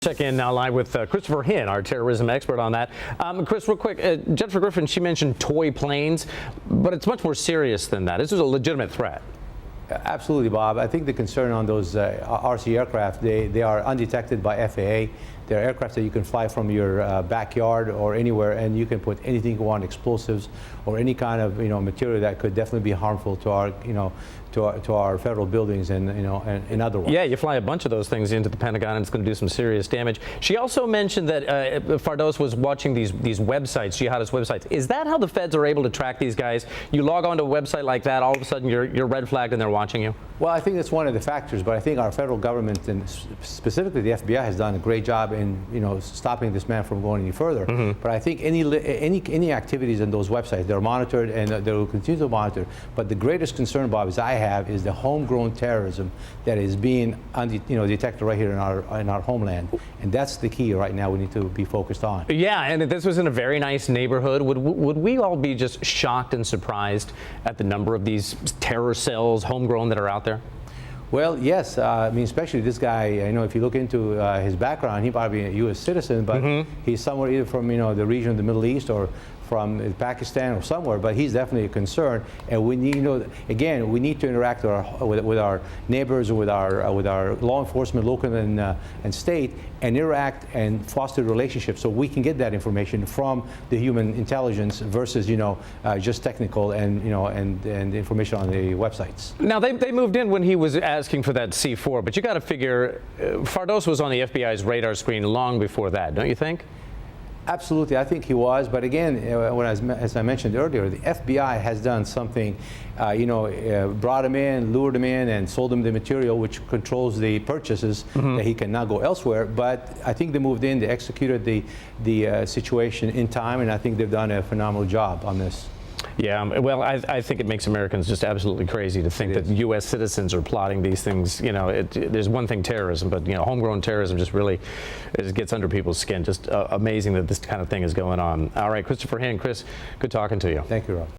Check in now live with Christopher Hinn, our terrorism expert on that. Chris, real quick, Jennifer Griffin, she mentioned toy planes, but it's much more serious than that. This is a legitimate threat. Absolutely, Bob. I think the concern on those RC aircraft, they are undetected by FAA. They're aircraft that you can fly from your backyard or anywhere, and you can put anything you want, explosives or any kind of material that could definitely be harmful to our to our federal buildings and other ones. Yeah, you fly a bunch of those things into the Pentagon, and it's going to do some serious damage. She also mentioned that Fardos was watching these websites, jihadist websites. Is that how the feds are able to track these guys? You log onto a website like that, all of a sudden you're red flagged and they're watching you? Well, I think that's one of the factors, but I think our federal government and specifically the FBI has done a great job in stopping this man from going any further. Mm-hmm. But I think any activities in those websites, they're monitored and they will continue to monitor. But the greatest concern, Bob, is I have is the homegrown terrorism that is being detected right here in our homeland, and that's the key right now. We need to be focused on. Yeah, and if this was in a very nice neighborhood, would we all be just shocked and surprised at the number of these terror cells, homegrown, that are out there? Well, yes. I mean, especially this guy. If you look into his background, he probably a U.S. citizen, but he's somewhere either from the region of the Middle East or from Pakistan or somewhere. But he's definitely a concern, and we need, again, we need to interact with our neighbors, with our law enforcement, local and state, and interact and foster relationships so we can get that information from the human intelligence versus just technical and information on the websites. Now they moved in when he was asking for that C4, but you got to figure Fardos was on the FBI's radar screen long before that, don't you think? Absolutely, I think he was. But again, as I mentioned earlier, the FBI has done something, brought him in, lured him in, and sold him the material, which controls the purchases that he can now go elsewhere. But I think they moved in, they executed the situation in time, and I think they've done a phenomenal job on this. Yeah, well, I think it makes Americans just absolutely crazy to think that U.S. citizens are plotting these things. There's one thing, terrorism, but homegrown terrorism just really gets under people's skin. Just amazing that this kind of thing is going on. All right, Christopher Hinn, Chris, good talking to you. Thank you, Rob.